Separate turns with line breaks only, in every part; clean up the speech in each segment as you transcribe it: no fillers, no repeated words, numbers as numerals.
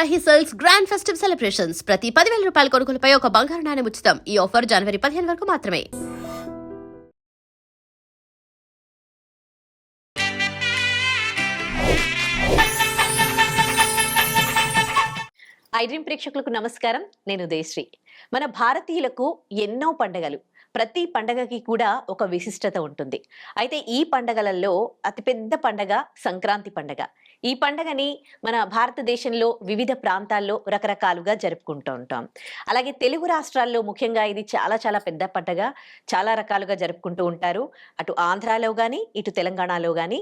Varahi sales grand festive celebrations ప్రతి 10,000 రూపాయల కొనుగోలుపై ఒక బంగారు నాణెం ఉచితం. ఈ ఆఫర్ జనవరి 15 వరకు మాత్రమే.
ఐ డ్రీమ్ ప్రేక్షకులకు నమస్కారం. నేను ఉదయశ్రీ. మన భారతీయులకు ఎన్నో పండుగలు, ప్రతి పండగకి కూడా ఒక విశిష్టత ఉంటుంది. అయితే ఈ పండగలలో అతిపెద్ద పండగ సంక్రాంతి పండగ. ఈ పండగని మన భారతదేశంలో వివిధ ప్రాంతాల్లో రకరకాలుగా జరుపుకుంటూ ఉంటాం. అలాగే తెలుగు రాష్ట్రాల్లో ముఖ్యంగా ఇది చాలా చాలా పెద్ద పండగ, చాలా రకాలుగా జరుపుకుంటూ ఉంటారు. అటు ఆంధ్రాలో కానీ ఇటు తెలంగాణలో కానీ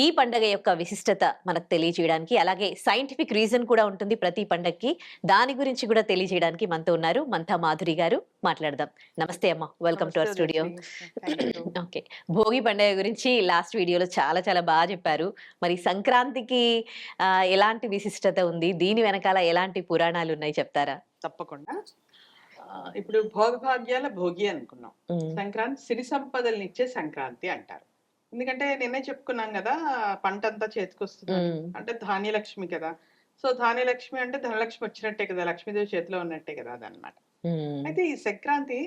ఈ పండగ యొక్క విశిష్టత మనకు తెలియజేయడానికి, అలాగే సైంటిఫిక్ రీజన్ కూడా ఉంటుంది ప్రతి పండగకి. దాని గురించి కూడా తెలియజేయడానికి మనతో ఉన్నారు మంథా మాధురి గారు. మాట్లాడదాం. నమస్తే అమ్మ, welcome to our studio. Okay, Bhogi పండుగ గురించి లాస్ట్ వీడియోలో చాలా చాలా బాగా చెప్పారు. మరి సంక్రాంతికి ఎలాంటి విశిష్టత ఉంది, దీని వెనకాల ఎలాంటి పురాణాలు ఉన్నాయి చెప్తారా?
తప్పకుండా. ఇప్పుడు భోగభాగ్యాల భోగి అనుకున్నాం. సంక్రాంతి సిరి సంపదల్ని ఇచ్చే సంక్రాంతి అంటారు. ఎందుకంటే నిన్నే చెప్పుకున్నాం కదా, పంట అంతా చేతికొస్తుంది అంటే ధాన్యలక్ష్మి కదా. సో ధాన్యలక్ష్మి అంటే ధనలక్ష్మి వచ్చినట్టే కదా, లక్ష్మీదేవి చేతిలో ఉన్నట్టే కదా అదనమాట. అయితే ఈ సంక్రాంతి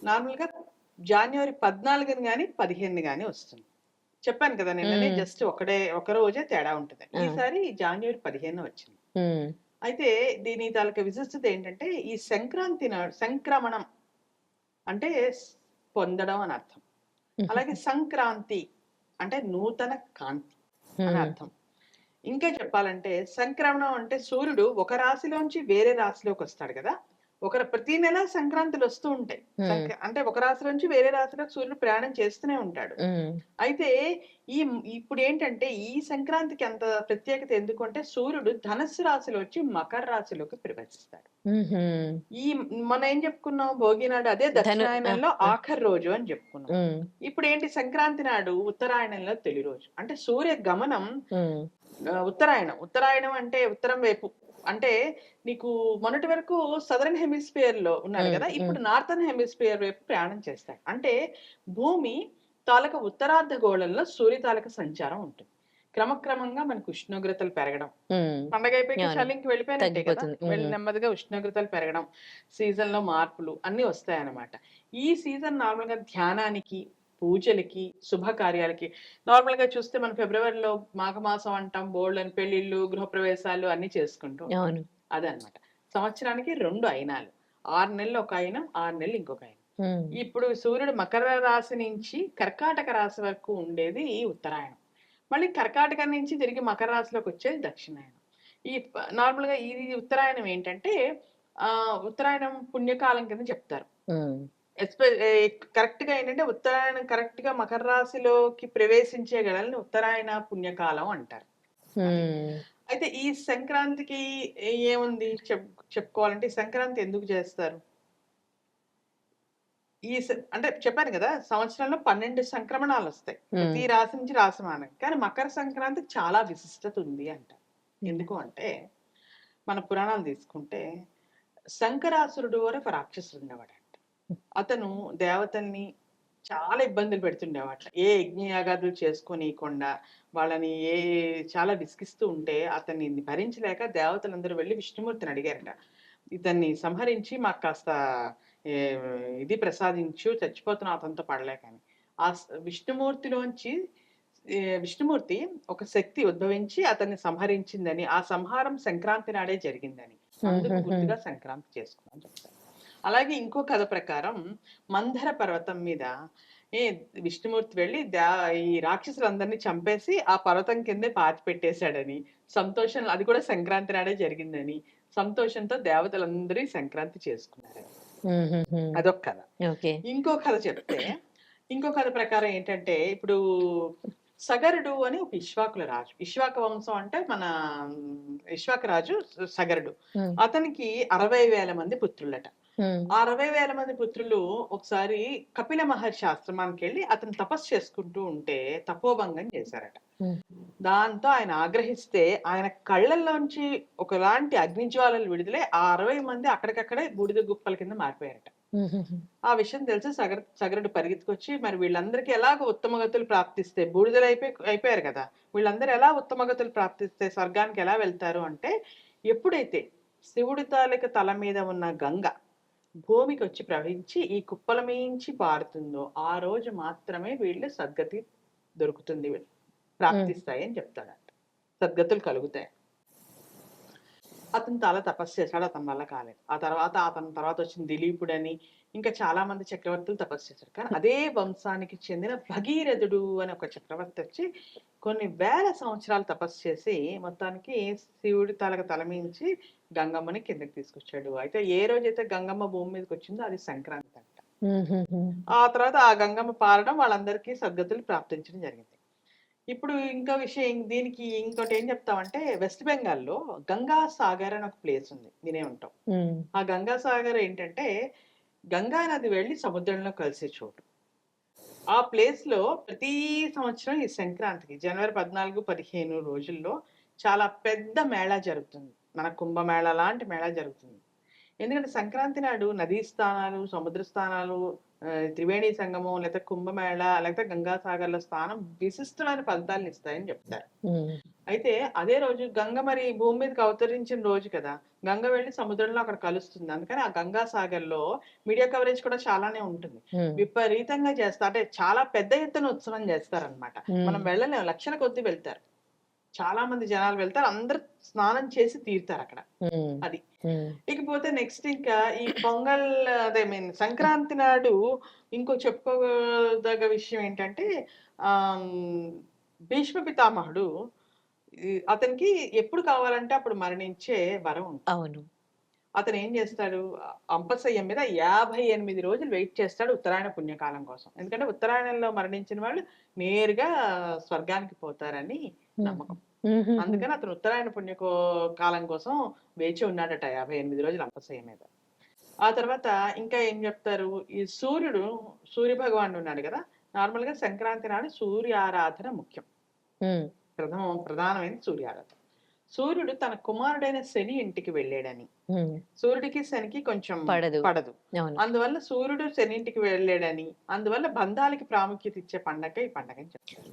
నార్మల్ గా జనవరి 14 గాని 15 గాని వస్తుంది. చెప్పాను కదా నిన్ననే, జస్ట్ ఒక రోజే తేడా ఉంటుంది. ఈసారి జనవరి 15 వచ్చింది. అయితే దీని తాలూకా విశిష్టత ఏంటంటే, ఈ సంక్రాంతి నాడు సంక్రమణం అంటే పొందడం అని అర్థం. అలాగే సంక్రాంతి అంటే నూతన కాంతి అని అర్థం. ఇంకా చెప్పాలంటే సంక్రమణం అంటే సూర్యుడు ఒక రాశిలోంచి వేరే రాశిలోకి వస్తాడు కదా. ప్రతి నెల సంక్రాంతులు వస్తూ ఉంటాయి. అంటే ఒక రాశి నుంచి వేరే రాశిలోకి సూర్యుడు ప్రయాణం చేస్తూనే ఉంటాడు. అయితే ఇప్పుడు ఏంటంటే ఈ సంక్రాంతికి అంత ప్రత్యేకత ఎందుకంటే సూర్యుడు ధనస్సు రాశిలో వచ్చి మకర రాశిలోకి ప్రవేశిస్తాడు. మనం ఏం చెప్పుకున్నాం, భోగి నాడు అదే దక్షిణాయనంలో ఆఖరి రోజు అని చెప్పుకున్నాం. ఇప్పుడు ఏంటి, సంక్రాంతి నాడు ఉత్తరాయణంలో తొలి రోజు. అంటే సూర్య గమనం ఉత్తరాయణం అంటే ఉత్తరం వైపు. అంటే నీకు మొన్నటి వరకు సదరన్ హెమిస్ఫియర్ లో ఉన్నాడు కదా, ఇప్పుడు నార్థన్ హెమిస్ఫియర్ వైపు ప్రయాణం చేస్తాడు. అంటే భూమి తాలూకా ఉత్తరార్ధ గోళంలో సూర్య తాలూకా సంచారం ఉంటుంది. క్రమక్రమంగా మనకు ఉష్ణోగ్రతలు పెరగడం, పండగ అయిపోయి చలికి వెళ్ళిపోయినట్టే కదా, నెమ్మదిగా ఉష్ణోగ్రతలు పెరగడం, సీజన్ లో మార్పులు అన్ని వస్తాయన్నమాట. ఈ సీజన్ నార్మల్ గా ధ్యానానికి, పూజలకి, శుభకార్యాలకి. నార్మల్ గా చూస్తే మనం ఫిబ్రవరిలో మాఘమాసం అంటాం, బోల్డ్ అని పెళ్లిళ్ళు, గృహప్రవేశాలు అన్ని చేసుకుంటాం. అదనమాట. సంవత్సరానికి 2 అయినాలు, 6 నెలలు ఒక అయినం, 6 నెలలు ఇంకొక అయినం. ఇప్పుడు సూర్యుడు మకర రాశి నుంచి కర్కాటక రాశి వరకు ఉండేది ఈ ఉత్తరాయణం. మళ్ళీ కర్కాటక నుంచి తిరిగి మకర రాశిలోకి వచ్చేది దక్షిణాయనం. ఈ నార్మల్ గా ఈ ఉత్తరాయణం ఏంటంటే ఉత్తరాయణం పుణ్యకాలం కింద చెప్తారు. కరెక్ట్ గా ఏంటంటే ఉత్తరాయణం కరెక్ట్ గా మకర రాశిలోకి ప్రవేశించే గడల్ని ఉత్తరాయణ పుణ్యకాలం అంటారు. అయితే ఈ సంక్రాంతికి ఏముంది చెప్పుకోవాలంటే, సంక్రాంతి ఎందుకు చేస్తారు? అంటే చెప్పాను కదా, సంవత్సరంలో 12 సంక్రమణాలు వస్తాయి, ప్రతి రాశి నుంచి రాశి మానకి. కానీ మకర సంక్రాంతి చాలా విశిష్టత ఉంది అంట. ఎందుకు అంటే, మన పురాణాలు తీసుకుంటే శంకరాసురుడు అని ఒక రాక్షసుడు ఉండేవాడు. అతను దేవతల్ని చాలా ఇబ్బందులు పెడుతుండేవాట. ఏ యజ్ఞయాగాదులు చేసుకోనీయకుండా వాళ్ళని చాలా విసిగిస్తూ ఉంటే అతన్ని భరించలేక దేవతలందరూ వెళ్ళి విష్ణుమూర్తిని అడిగారట, ఇతన్ని సంహరించి మాకు కాస్త ఇది ప్రసాదించు, చచ్చిపోతున్నా అతనితో పడలేకని. ఆ విష్ణుమూర్తి ఒక శక్తి ఉద్భవించి అతన్ని సంహరించిందని, ఆ సంహారం సంక్రాంతి నాడే జరిగిందని, అందుకు గుర్తుగా సంక్రాంతి చేసుకున్నాం చెప్తారు. అలాగే ఇంకో కథ ప్రకారం మందర పర్వతం మీద విష్ణుమూర్తి వెళ్ళి ఈ రాక్షసులందరినీ చంపేసి ఆ పర్వతం కిందే పాతి పెట్టేశాడని, సంతోషం, అది కూడా సంక్రాంతి నాడే జరిగిందని సంతోషంతో దేవతలందరూ సంక్రాంతి చేసుకున్నారు. అదొక కథ. ఇంకో కథ చెప్తే, ఇంకో కథ ప్రకారం ఏంటంటే, ఇప్పుడు సగరుడు అని ఒక ఇక్ష్వాకుల రాజు, ఇక్ష్వాక వంశం అంటే మన ఇక్ష్వాక రాజు సగరుడు. అతనికి 60,000 మంది పుత్రులట. ఆ 60,000 మంది పుత్రులు ఒకసారి కపిల మహర్షి ఆశ్రమానికి వెళ్ళి అతను తపస్సు చేసుకుంటూ ఉంటే తపోభంగం చేశారట. దాంతో ఆయన ఆగ్రహిస్తే ఆయన కళ్ళల్లోంచి ఒకలాంటి అగ్నిజ్వాలలు విడుదలై ఆ 60 మంది అక్కడికక్కడే బూడిద గుప్పల కింద మారిపోయారట. ఆ విషయం తెలిసి సగరుడు పరిగెత్తుకొచ్చి, మరి వీళ్ళందరికీ ఎలాగ ఉత్తమగతులు ప్రాప్తిస్తే, బూడిదలు అయిపోయారు కదా, వీళ్ళందరూ ఎలా ఉత్తమగతులు ప్రాప్తిస్తే స్వర్గానికి ఎలా వెళ్తారు అంటే, ఎప్పుడైతే శివుడి తాలూకు తల మీద ఉన్న గంగ భూమికి వచ్చి ప్రవహించి ఈ కుప్పల మించి పారుతుందో ఆ రోజు మాత్రమే వీళ్ళు సద్గతి దొరుకుతుంది, వీళ్ళు ప్రాప్తిస్తాయి అని చెప్తాడంట. సద్గతులు కలుగుతాయి. అతను చాలా తపస్సు చేశాడు, అతని వల్ల కాలేదు. అతని తర్వాత వచ్చిన దిలీపుడని ఇంకా చాలా మంది చక్రవర్తులు తపస్సు చేశారు. కానీ అదే వంశానికి చెందిన భగీరథుడు అని ఒక చక్రవర్తి వచ్చి కొన్ని వేల సంవత్సరాలు తపస్సు చేసి మొత్తానికి శివుడి తలమించి గంగమ్మని కిందకి తీసుకొచ్చాడు. అయితే ఏ రోజైతే గంగమ్మ భూమి మీదకి వచ్చిందో అది సంక్రాంతి అంట. ఆ తర్వాత ఆ గంగమ్మ పారడం వాళ్ళందరికీ సద్గతులు ప్రాప్తించడం జరిగింది. ఇప్పుడు ఇంకో విషయం, దీనికి ఇంకోటి ఏం చెప్తామంటే వెస్ట్ బెంగాల్లో గంగా సాగర్ అని ఒక ప్లేస్ ఉంది, వినే ఉంటాం. ఆ గంగా సాగర్ ఏంటంటే గంగా నది వెళ్ళి సముద్రంలో కలిసే చోటు. ఆ ప్లేస్ లో ప్రతి సంవత్సరం ఈ సంక్రాంతికి జనవరి 14-15 రోజుల్లో చాలా పెద్ద మేళా జరుగుతుంది. మన కుంభమేళా లాంటి మేళా జరుగుతుంది. ఎందుకంటే సంక్రాంతి నాడు నదీ స్థానాలు, సముద్ర స్థానాలు, త్రివేణి సంగమం, లేకపోతే కుంభమేళ, లేకపోతే గంగాసాగర్ల స్థానం విశిష్టమైన ఫలితాలను ఇస్తాయని చెప్తారు. అయితే అదే రోజు గంగ మరి భూమి మీదకి అవతరించిన రోజు కదా, గంగ వెళ్ళి సముద్రంలో అక్కడ కలుస్తుంది. అందుకని ఆ గంగాసాగర్ లో మీడియా కవరేజ్ కూడా చాలానే ఉంటుంది. విపరీతంగా చేస్తారు, అంటే చాలా పెద్ద ఎత్తున ఉత్సవం చేస్తారనమాట. మనం వెళ్ళలేము, లక్షల కొద్ది వెళ్తారు, చాలా మంది జనాలు వెళ్తారు, అందరు స్నానం చేసి తీరుతారు అక్కడ. అది ఇకపోతే నెక్స్ట్ ఇంకా ఈ పొంగల్, అదే మీన్ సంక్రాంతి నాడు ఇంకో చెప్పుకోదగ్గ విషయం ఏంటంటే భీష్మ పితామహుడు అతనికి ఎప్పుడు కావాలంటే అప్పుడు మరణించే వరం ఉంటుంది.
అవును.
అతను ఏం చేస్తాడు, అంపశయ్యం మీద 58 రోజులు వెయిట్ చేస్తాడు ఉత్తరాయణ పుణ్యకాలం కోసం. ఎందుకంటే ఉత్తరాయణంలో మరణించిన వాళ్ళు నేరుగా స్వర్గానికి పోతారని నమ్మకం. అందుకని అతను ఉత్తరాయణ కాలం కోసం వేచి ఉన్నాడట 58 రోజులు అంపశయ్య మీద. ఆ తర్వాత ఇంకా ఏం చెప్తారు, ఈ సూర్య భగవానుడు ఉన్నాడు కదా, నార్మల్ గా సంక్రాంతి నాడు సూర్యారాధన ముఖ్యం. ప్రధానమైన సూర్యారాధన. సూర్యుడు తన కుమారుడైన శని ఇంటికి వెళ్ళాడని, సూర్యుడికి శనికి కొంచెం పడదు, అందువల్ల సూర్యుడు శని ఇంటికి వెళ్ళాడని, అందువల్ల బంధాలకి ప్రాముఖ్యత ఇచ్చే పండగ ఈ పండగ అని చెప్తారు.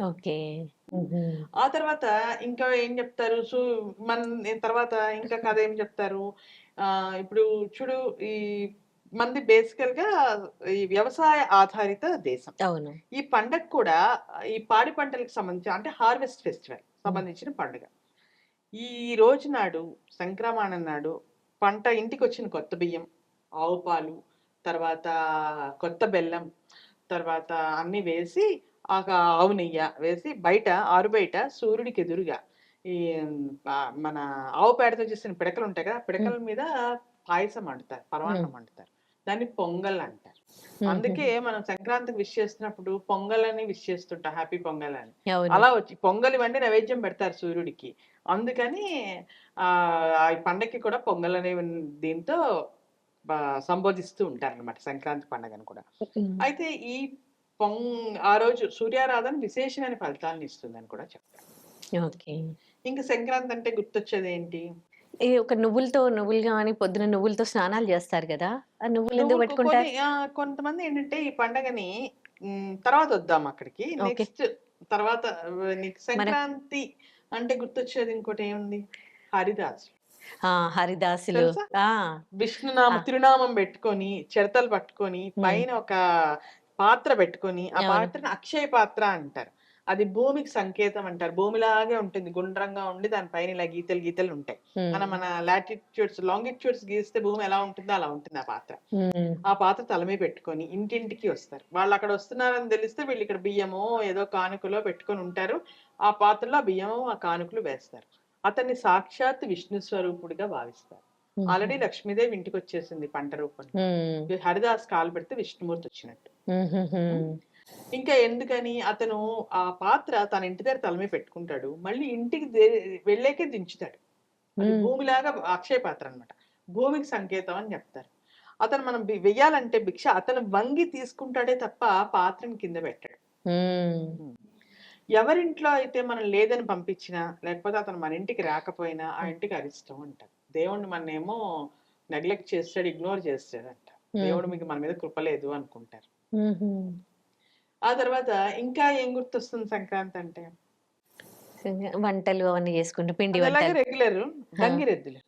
ఆ తర్వాత ఇంకా ఏం చెప్తారు, తర్వాత ఇంకా కథ ఏం చెప్తారు, ఇప్పుడు చూడు, ఈ మంది బేసికల్ గా ఈ వ్యవసాయ ఆధారిత దేశం.
అవును.
ఈ పండగ కూడా ఈ పాడి పంటలకు సంబంధించి, అంటే హార్వెస్ట్ ఫెస్టివల్ సంబంధించిన పండుగ. ఈ రోజు నాడు సంక్రమణం నాడు పంట ఇంటికి వచ్చిన కొత్త బియ్యం, ఆవు పాలు, తర్వాత కొత్త బెల్లం, తర్వాత అన్ని వేసి ఆవు నెయ్యి వేసి బయట ఆరుబయట సూర్యుడికి ఎదురుగా ఈ మన ఆవు పేడతో చేసిన పిడకలు ఉంటాయి కదా, పిడకల మీద పాయసం వండుతారు, పరమాన్నం వండుతారు. దాన్ని పొంగల్ అంటారు. అందుకే మనం సంక్రాంతికి విష్ చేస్తున్నప్పుడు పొంగల్ అని విష్ చేస్తుంటాం, హ్యాపీ పొంగల్ అని. అలా వచ్చి పొంగల్ ఇవన్నీ నైవేద్యం పెడతారు సూర్యుడికి. అందుకని ఆ పండగకి కూడా పొంగల్ అనే దీంతో సంబోధిస్తూ ఉంటారు అనమాట సంక్రాంతి పండుగను కూడా. అయితే ఈ ఆ రోజు సూర్యారాధన విశేషమైన ఫలితాలను ఇస్తుందని కూడా చెప్తారు. ఇంకా సంక్రాంతి అంటే గుర్తొచ్చేది ఏంటి,
ఒక నువ్వులు కానీ పొద్దున నువ్వులతో స్నానాలు చేస్తారు కదా, ఆ నువ్వులు ఎందుకు పెట్టుకుంటారు?
కొంతమంది ఏంటంటే ఈ పండగని తర్వాత వద్దాం అక్కడికి, నెక్స్ట్ తర్వాత సంక్రాంతి అంటే గుర్తొచ్చేది ఇంకోటి ఏముంది, హరిదాసులు. విష్ణునామ తిరునామం పెట్టుకొని చిరతలు పట్టుకొని పైన ఒక పాత్ర పెట్టుకొని, ఆ పాత్రను అక్షయ పాత్ర అంటారు. అది భూమికి సంకేతం అంటారు. భూమిలాగే ఉంటుంది, గుండ్రంగా ఉండి దానిపైన ఇలా గీతలు ఉంటాయి. మన లాటిట్యూడ్స్ లాంగిట్యూడ్స్ గీస్తే భూమి ఎలా ఉంటుందో అలా ఉంటుంది ఆ పాత్ర. ఆ పాత్ర తలమే పెట్టుకొని ఇంటింటికి వస్తారు. వాళ్ళు అక్కడ వస్తున్నారని తెలిస్తే వీళ్ళు ఇక్కడ బియ్యమో ఏదో కానుకలో పెట్టుకొని ఉంటారు. ఆ పాత్రలో ఆ బియ్యమో ఆ కానుకలు వేస్తారు. అతన్ని సాక్షాత్ విష్ణు స్వరూపుడిగా భావిస్తారు. ఆల్రెడీ లక్ష్మీదేవి ఇంటికి వచ్చేసింది పంట రూపంలో. హరిదాస్ కాలు పెడితే విష్ణుమూర్తి వచ్చినట్టు. ఇంకా ఎందుకని అతను ఆ పాత్ర తన ఇంటి దగ్గర తలమే పెట్టుకుంటాడు, మళ్ళీ ఇంటికి వెళ్ళాకే దించుతాడు. అది భూమిలాగా అక్షయ పాత్ర అనమాట, భూమికి సంకేతం అని చెప్తారు. అతను మనం వెయ్యాలంటే భిక్ష అతను వంగి తీసుకుంటాడే తప్ప పాత్రని కింద పెట్టాడు. ఎవరింట్లో అయితే మనం లేదని పంపించినా, లేకపోతే అతను మన ఇంటికి రాకపోయినా ఆ ఇంటికి అరిష్టం అంటారు. దేవుణ్ణి మననేమో నెగ్లెక్ట్ చేస్తాడు, ఇగ్నోర్ చేస్తాడు అంట. దేవుడు మీకు మన మీద కృపలేదు అనుకుంటారు. ఆ తర్వాత ఇంకా ఏం గుర్తొస్తుంది సంక్రాంతి అంటే,
వంటలు అవన్నీ చేసుకుంటూ పిండి
రెగ్యులర్ గంగిరెద్దులు.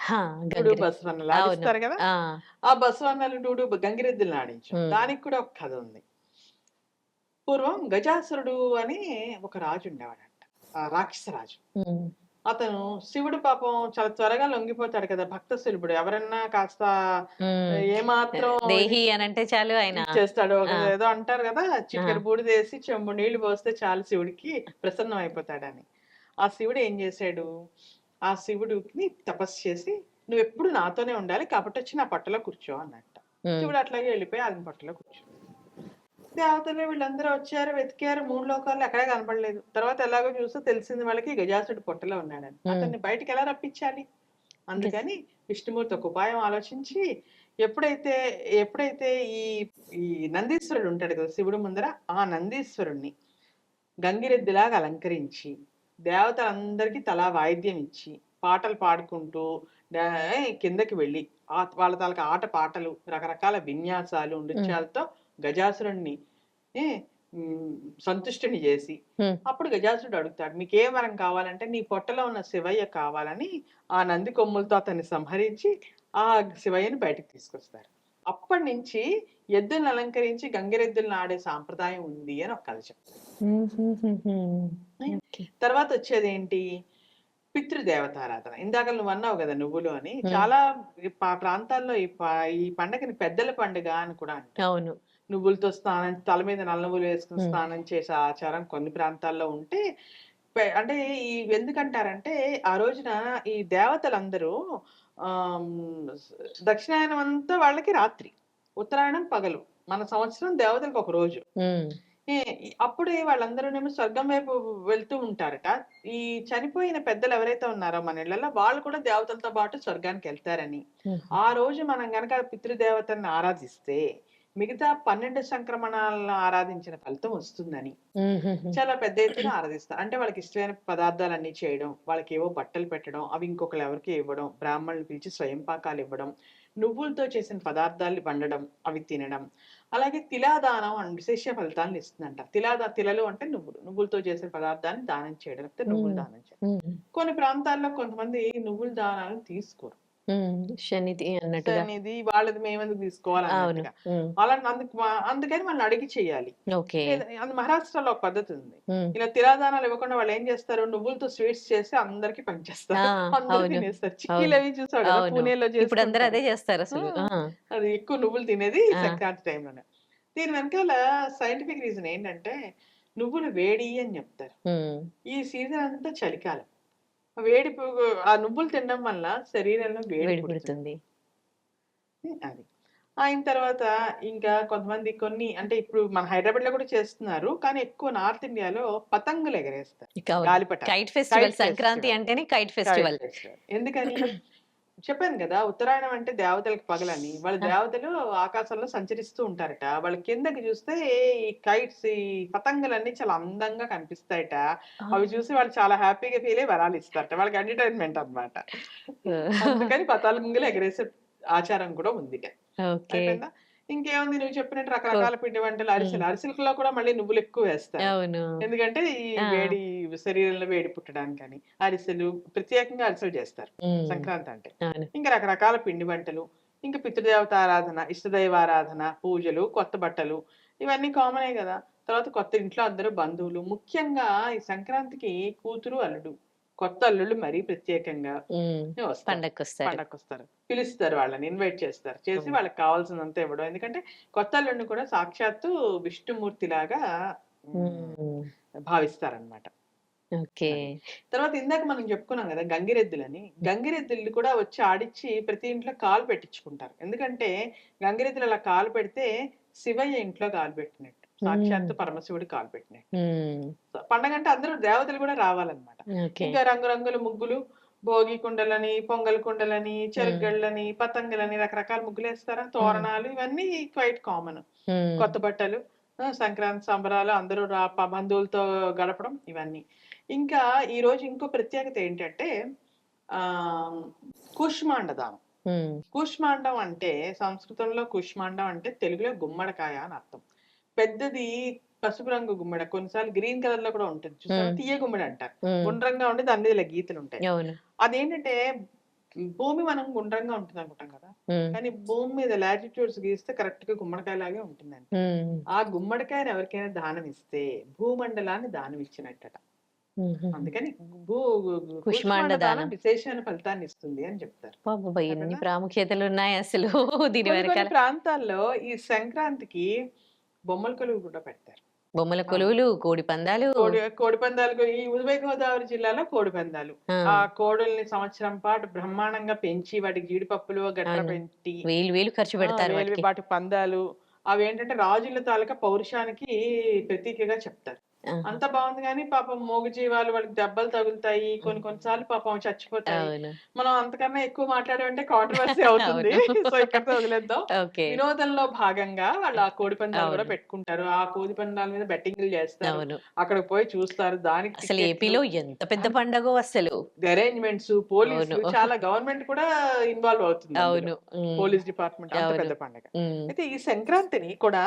హా,
డూడు
గంగిరెద్దు.
బసవన్నలు
అవును.
ఆడిస్తారు కదా,
ఆ.
ఆ బసవన్నలు డూడు గంగిరెద్దులను ఆడించాం.
ఉమ్.
దానికి కూడా ఒక కథ ఉంది. పూర్వం గజాసురుడు అని ఒక రాజు ఉండేవాడంట, ఆ రాక్షస రాజు.
ఉమ్.
అతను శివుడు పాపం చాలా త్వరగా లొంగిపోతాడు కదా, భక్త శిల్పుడు. ఎవరన్నా కాస్త
ఉమ్.
ఏమాత్రం
దేహి అని అంటే చాలు ఆయన.
ఇచ్చేస్తాడు. ఒక
ఆ.
ఏదో అంటారు కదా, చిటికెడు బూడిదేసి చెంబు నీళ్లు పోస్తే చాలు శివుడికి ప్రసన్నం అయిపోతాడని. ఆ శివుడు ఏం చేశాడు, ఆ శివుడిని తపస్సు చేసి నువ్వు ఎప్పుడు నాతోనే ఉండాలి కాబట్టి వచ్చి నా పట్టులో కూర్చో అన్నట్ట.
ఉమ్.
శివుడు అట్లాగే వెళ్ళిపోయి ఆయన పట్టులో కూర్చో. దేవతలు వీళ్ళందరూ వచ్చారు, వెతికారు, 3 లోకాలు ఎక్కడా కనపడలేదు. తర్వాత ఎలాగో చూస్తే తెలిసింది వాళ్ళకి గజాసుడు పొట్టలో ఉన్నాడని. అతన్ని బయటికి ఎలా రప్పించాలి? అందుకని విష్ణుమూర్తి ఒక ఉపాయం ఆలోచించి, ఎప్పుడైతే ఎప్పుడైతే ఈ ఈ నందీశ్వరుడు ఉంటాడు కదా శివుడు ముందర, ఆ నందీశ్వరుణ్ణి గంగిరెద్దులాగా అలంకరించి దేవతలందరికీ తలా వాయిద్యం ఇచ్చి పాటలు పాడుకుంటూ కిందకి వెళ్ళి వాళ్ళ తాలూకా ఆట పాటలు, రకరకాల విన్యాసాలు, నృత్యాలతో గజాసురుణ్ణి ఏ, సంతుష్టిని చేసి అప్పుడు గజాసురుడు అడుగుతాడు, మీకు ఏ వరం కావాలంటే నీ పొట్టలో ఉన్న శివయ్య కావాలని ఆ నంది కొమ్ములతో అతన్ని సంహరించి ఆ శివయ్యని బయటకు తీసుకొస్తారు. అప్పటి నుంచి ఎద్దులను అలంకరించి గంగిరెద్దులను ఆడే సాంప్రదాయం ఉంది అని ఒక కథ చెప్తారు. తర్వాత వచ్చేది ఏంటి, పితృదేవతారాధన. ఇందాక నువ్వు అన్నావు కదా నువ్వులు అని. చాలా ప్రాంతాల్లో ఈ పండగని పెద్దల పండుగ అని కూడా అంటారు.
అవును.
నువ్వులతో స్నానం, తల మీద నల్ల నువ్వులు వేసుకుని స్నానం చేసే ఆచారం కొన్ని ప్రాంతాల్లో ఉంటే, అంటే ఈ ఎందుకంటారంటే ఆ రోజున ఈ దేవతలందరూ దక్షిణాయనం అంతా వాళ్ళకి రాత్రి, ఉత్తరాయణం పగలు. మన సంవత్సరం దేవతలకు ఒక రోజు. అప్పుడే వాళ్ళందరూనేమో స్వర్గం వైపు వెళ్తూ ఉంటారట. ఈ చనిపోయిన పెద్దలు ఎవరైతే ఉన్నారో మన ఇళ్లలో, వాళ్ళు కూడా దేవతలతో పాటు స్వర్గానికి వెళ్తారని, ఆ రోజు మనం గనక పితృదేవతల్ని ఆరాధిస్తే మిగతా 12 సంక్రమణాలను ఆరాధించిన ఫలితం వస్తుందని చాలా పెద్ద ఎత్తున ఆరాధిస్తారు. అంటే వాళ్ళకి ఇష్టమైన పదార్థాలన్నీ చేయడం, వాళ్ళకి ఏవో బట్టలు పెట్టడం, అవి ఇంకొకరు ఎవరికి ఇవ్వడం, బ్రాహ్మణులు పిలిచి స్వయం పాకాలు ఇవ్వడం, నువ్వులతో చేసిన పదార్థాలు వండడం, అవి తినడం. అలాగే తిలాదానం అని విశేష ఫలితాలను ఇస్తుందంట. తిలలు అంటే నువ్వులతో చేసిన పదార్థాన్ని దానం చేయడం, లేకపోతే నువ్వులు దానం చేయడం. కొన్ని ప్రాంతాల్లో కొంతమంది నువ్వుల దానాలను తీసుకోరు.
శనిది అన్నట్టుగా,
ఇది వాళ్ళది మేమెందుకు తీసుకోవాలన్నట్టుగా. అలాంటి అందుకని వాళ్ళని అడిగి చేయాలి. మహారాష్ట్రలో ఒక పద్ధతి ఉంది, ఇలా తిలాదానాలు ఇవ్వకుండా వాళ్ళు ఏం చేస్తారు, నువ్వులతో స్వీట్స్ చేసి అందరికి పనిచేస్తారు, అందరూ తినేస్తారు. చిక్కీలు అవి చూసాడు కదా పూణేలో
చేస్తారు.
అది ఎక్కువ నువ్వులు తినేది సంక్రాంతి టైంలోనే. దీని వెనకాల సైంటిఫిక్ రీజన్ ఏంటంటే, నువ్వులు వేడి అని చెప్తారు. ఈ సీజన్ అంతా చలికాలం, వేడి ఆ నువ్వులు తినడం వల్ల శరీరంలో వేడి పుడుతుంది. అది అయిన తర్వాత ఇంకా కొంతమంది అంటే ఇప్పుడు మన హైదరాబాద్ లో కూడా చేస్తున్నారు, కానీ ఎక్కువ నార్త్ ఇండియాలో పతంగులు ఎగరేస్తారు,
కైట్ ఫెస్టివల్. సంక్రాంతి అంటేనే కైట్ ఫెస్టివల్.
ఎందుకని చెప్పాను కదా, ఉత్తరాయణం అంటే దేవతలకు పగలని. వాళ్ళ దేవతలు ఆకాశంలో సంచరిస్తూ ఉంటారట. వాళ్ళ కిందకి చూస్తే ఈ కైట్స్, ఈ పతంగులన్నీ చాలా అందంగా కనిపిస్తాయట. అవి చూసి వాళ్ళు చాలా హ్యాపీగా ఫీల్ అయ్యి వరాలు ఇస్తారట. వాళ్ళకి ఎంటర్టైన్మెంట్ అన్నమాట. అందుకని పతంగులు ఎగరేసే ఆచారం కూడా ఉంది. అయిపోయిందా? ఇంకేముంది, నువ్వు చెప్పినట్టు రకరకాల పిండి వంటలు, అరిసెలలో కూడా మళ్ళీ నువ్వులు ఎక్కువ వేస్తారు. ఎందుకంటే ఈ వేడి శరీరంలో వేడి పుట్టడానికని అరిసెలు, ప్రత్యేకంగా అరిసెలు చేస్తారు సంక్రాంతి అంటే. ఇంకా రకరకాల పిండి వంటలు, ఇంకా పితృదేవత ఆరాధన, ఇష్టదైవ ఆరాధన, పూజలు, కొత్త బట్టలు, ఇవన్నీ కామనే కదా. తర్వాత కొత్త ఇంట్లో అందరూ బంధువులు, ముఖ్యంగా ఈ సంక్రాంతికి కూతురు అల్లుడు, కొత్త అల్లుళ్ళు మరీ ప్రత్యేకంగా పండగొస్తారు, పిలుస్తారు, వాళ్ళని ఇన్వైట్ చేస్తారు, చేసి వాళ్ళకి కావాల్సినంత ఇవ్వడం. ఎందుకంటే కొత్త అల్లుడిని కూడా సాక్షాత్తు విష్ణుమూర్తి లాగా భావిస్తారనమాట. తర్వాత ఇందాక మనం చెప్పుకున్నాం కదా గంగిరెద్దులని. గంగిరెద్దులు కూడా వచ్చి ఆడిచ్చి ప్రతి ఇంట్లో కాలు పెట్టించుకుంటారు. ఎందుకంటే గంగిరెద్దులు అలా కాలు పెడితే శివయ్య ఇంట్లో కాలు పెట్టినట్టు, సాక్షాత్తు పరమశివుడు కాలు పెట్టినట్టు. పండగ అంటే అందరూ దేవతలు కూడా రావాలన్నమాట. ఇంకా రంగురంగుల ముగ్గులు, భోగి కుండలని, పొంగల్ కుండలని, చెరుగళ్ళని, పతంగులని, రకరకాల ముగ్గులు వేస్తారా, తోరణాలు, ఇవన్నీ క్వైట్ కామన్. కొత్త బట్టలు, సంక్రాంతి సంబరాలు, అందరూ బంధువులతో గడపడం, ఇవన్నీ. ఇంకా ఈ రోజు ఇంకో ప్రత్యేకత ఏంటంటే కూష్మాండ దానం. కూష్మాండం అంటే సంస్కృతంలో కూష్మాండం అంటే తెలుగులో గుమ్మడికాయ అని అర్థం. పెద్దది పసుపు రంగు గుమ్మడి, కొన్నిసార్లు గ్రీన్ కలర్ లో కూడా ఉంటుంది చూసారు, తీయ గుమ్మడి అంటారు. గుండ్రంగా ఉండి దాని మీద ఇలా గీతలు ఉంటాయి. అదేంటంటే భూమి మనం గుండ్రంగా ఉంటుంది అనుకుంటాం కదా, కానీ భూమి మీద లాటిట్యూడ్స్ గీస్తే కరెక్ట్ గా గుమ్మడికాయ లాగే ఉంటుందండి. ఆ గుమ్మడికాయని ఎవరికైనా దానం ఇస్తే భూమండలాన్ని దానం ఇచ్చినట్టట. అందుకని
కుష్మాండ దానం
విశేషమైన ఫలితాన్ని ఇస్తుంది అని చెప్తారు.
బాబా ఎన్ని ప్రాముఖ్యతలు ఉన్నాయి అసలు దీని
కొన్ని
వెనకాల.
ప్రాంతాల్లో ఈ సంక్రాంతికి బొమ్మల కొలువు కూడా పెడతారు.
బొమ్మల కొలువులు, కోడి పందాలు.
కోడి పందాలు ఈ ఉభయ గోదావరి జిల్లాలో కోడి పందాలు. ఆ కోడుల్ని సంవత్సరం పాటు బ్రహ్మాండంగా పెంచి వాటికి జీడిపప్పులు గట్ర పెట్టి
వేలు ఖర్చు పెడతారు
వాటి పందాలు. అవి ఏంటంటే రాజుల తాలూకా పౌరుషానికి ప్రతీకగా చెప్తారు. అంత బాగుంది కానీ పాపం మూగ జీవాలు వాళ్ళకి దెబ్బలు తగులుతాయి, కొన్నిసార్లు పాపం చచ్చిపోతాయి. మనం అంతకన్నా ఎక్కువ మాట్లాడమంటే కాంట్రవర్సీ అవుతుంది. సో ఇక్కడ వదిలేద్దాం. వినోదంలో భాగంగా వాళ్ళు ఆ కోడి పందాలు కూడా పెట్టుకుంటారు. ఆ కోడి పందాల మీద బెట్టింగ్లు చేస్తారు, అక్కడికి పోయి చూస్తారు. దానికి
అసలు ఏపీలో ఎంత పెద్ద పండగ అసలు.
అరేంజ్మెంట్స్, పోలీసు, చాలా గవర్నమెంట్ కూడా ఇన్వాల్వ్ అవుతుంది. అవును, పోలీస్ డిపార్ట్మెంట్, అంత పెద్ద పండగ. అయితే ఈ సంక్రాంతిని కూడా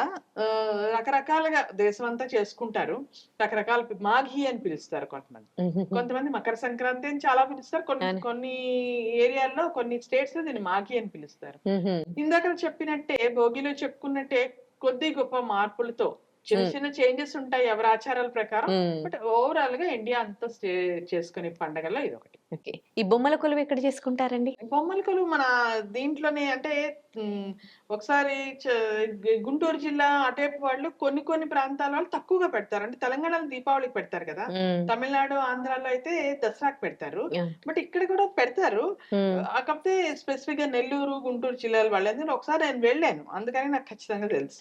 రకరకాలుగా దేశం అంతా చేసుకుంటారు. రకరకాల మాఘీ అని పిలుస్తారు కొంతమంది మకర సంక్రాంతి అని చాలా పిలుస్తారు. కొన్ని ఏరియాల్లో, కొన్ని స్టేట్స్ లో దీన్ని మాఘీ అని పిలుస్తారు. ఇందాక చెప్పినట్టే భోగిలో చెప్పుకున్నట్టే కొద్ది గొప్ప మార్పులతో చిన్న చిన్న చేంజెస్ ఉంటాయి ఎవరి ఆచారాల ప్రకారం. బట్ ఓవరాల్ గా ఇండియా అంతా చేసుకునే పండగల్లో ఇది ఒకటి.
ఈ బొమ్మల కొలువు ఎక్కడ చేసుకుంటారండి?
బొమ్మల కొలువు మన దీంట్లోనే, అంటే ఒకసారి గుంటూరు జిల్లా అటేపు వాళ్ళు కొన్ని ప్రాంతాల వాళ్ళు తక్కువగా పెడతారు. అంటే తెలంగాణలో దీపావళికి పెడతారు కదా, తమిళనాడు, ఆంధ్రాలో అయితే దసరాకి పెడతారు. బట్ ఇక్కడ కూడా పెడతారు. కాకపోతే స్పెసిఫిక్ గా నెల్లూరు, గుంటూరు జిల్లాల వాళ్ళు, ఎందుకంటే ఒకసారి నేను వెళ్ళాను, అందుకని నాకు ఖచ్చితంగా తెలుసు.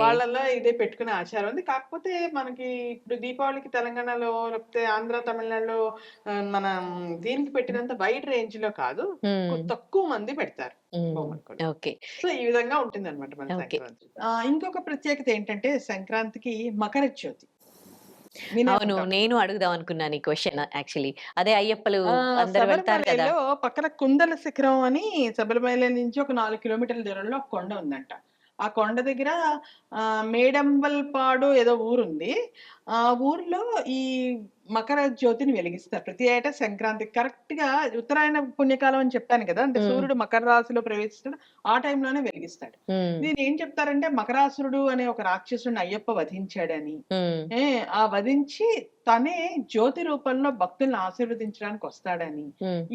వాళ్ళలో ఇదే పెట్టుకునే ఆచారం ఉంది. కాకపోతే మనకి ఇప్పుడు దీపావళికి తెలంగాణలో లేకపోతే ఆంధ్ర, తమిళనాడులో మన దీనికి పెట్టినంత వైడ్ రేంజ్ లో కాదు, తక్కువ మంది పెడతారు. సో ఈ విధంగా ఉంటుంది అనమాట మన సంక్రాంతి. ఇంకొక ప్రత్యేకత ఏంటంటే సంక్రాంతికి మకర జ్యోతి.
అవును, నేను అడుగుదాం అనుకున్నాను ఈ క్వశ్చన్ యాక్చువల్లీ. అదే అయ్యప్పలు అందరూ వెళ్తారు కదా.
పక్కన కుందల శిఖరం అని శబరిమల నుంచి ఒక 4 కిలోమీటర్ల దూరంలో ఒక కొండ ఉందంట. ఆ కొండ దగ్గర మేడంబల్పాడు ఏదో ఊరుంది. ఆ ఊర్లో ఈ మకర జ్యోతిని వెలిగిస్తారు ప్రతి ఏటా సంక్రాంతికి. కరెక్ట్ గా ఉత్తరాయణ పుణ్యకాలం అని చెప్పాను కదా, అంటే సూర్యుడు మకర రాశిలో ప్రవేశిస్తాడు, ఆ టైంలోనే వెలిగిస్తాడు. దీని ఏం చెప్తారంటే మకరాసురుడు అనే ఒక రాక్షసుడిని అయ్యప్ప వధించాడని, ఆ వధించి తనే జ్యోతి రూపంలో భక్తులను ఆశీర్వదించడానికి వస్తాడని,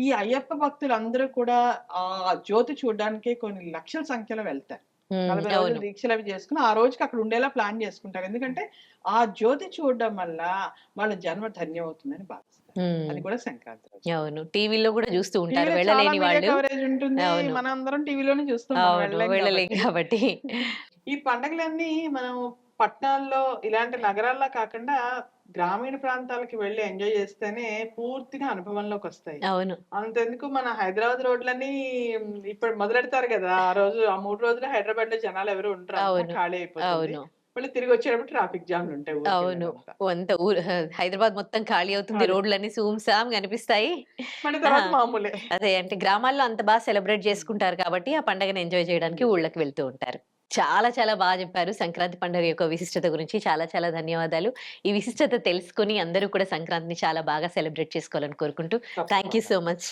ఈ అయ్యప్ప భక్తులు అందరూ కూడా ఆ జ్యోతి చూడడానికి కొన్ని లక్షల సంఖ్యలో వెళ్తారు. 40 రోజులు దీక్షలు అవి చేసుకుని ఆ రోజుకి అక్కడ ఉండేలా ప్లాన్ చేసుకుంటారు. ఎందుకంటే ఆ జ్యోతి చూడడం వల్ల వాళ్ళ జన్మ ధన్యం అవుతుందని భావిస్తారు. అది కూడా సంక్రాంతి.
అవును, టీవీలో కూడా చూస్తూ ఉంటారు, వెళ్ళలేని వాళ్ళు.
కవరేజ్ ఉంటుంది, మనం అందరం టీవీలోనే చూస్తాం,
వెళ్ళలేం కాబట్టి.
ఈ పండుగలన్నీ మనం పట్టణాల్లో ఇలాంటి నగరాల్లో కాకుండా గ్రామీణ ప్రాంతాలకి వెళ్ళి ఎంజాయ్ చేస్తేనే పూర్తిగా అనుభవంలోకి వస్తాయి.
అవును,
అంతెందుకు మన హైదరాబాద్ రోడ్లన్నీ ఇప్పుడు మొదలెడతారు కదా, ఆ రోజు ఆ 3 రోజులు హైదరాబాద్ లో జనాలు ఎవరు ఉంటారు, ఖాళీ అయిపోతుంది. మళ్ళీ తిరిగి వచ్చేటప్పుడు ట్రాఫిక్ జామ్లు ఉంటాయి.
అవును, అంత హైదరాబాద్ మొత్తం ఖాళీ అవుతుంది, రోడ్లన్నీ సూమ్సామ్ కనిపిస్తాయి.
మామూలే.
అదే, అంటే గ్రామాల్లో అంత బాగా సెలబ్రేట్ చేసుకుంటారు కాబట్టి ఆ పండుగను ఎంజాయ్ చేయడానికి ఊళ్ళకి వెళ్తూ ఉంటారు. చాలా చాలా బాగా చెప్పారు సంక్రాంతి పండుగ యొక్క విశిష్టత గురించి. చాలా చాలా ధన్యవాదాలు. ఈ విశిష్టత తెలుసుకుని అందరూ కూడా సంక్రాంతిని చాలా బాగా సెలబ్రేట్ చేసుకోవాలని కోరుకుంటూ థ్యాంక్ యూ సో మచ్.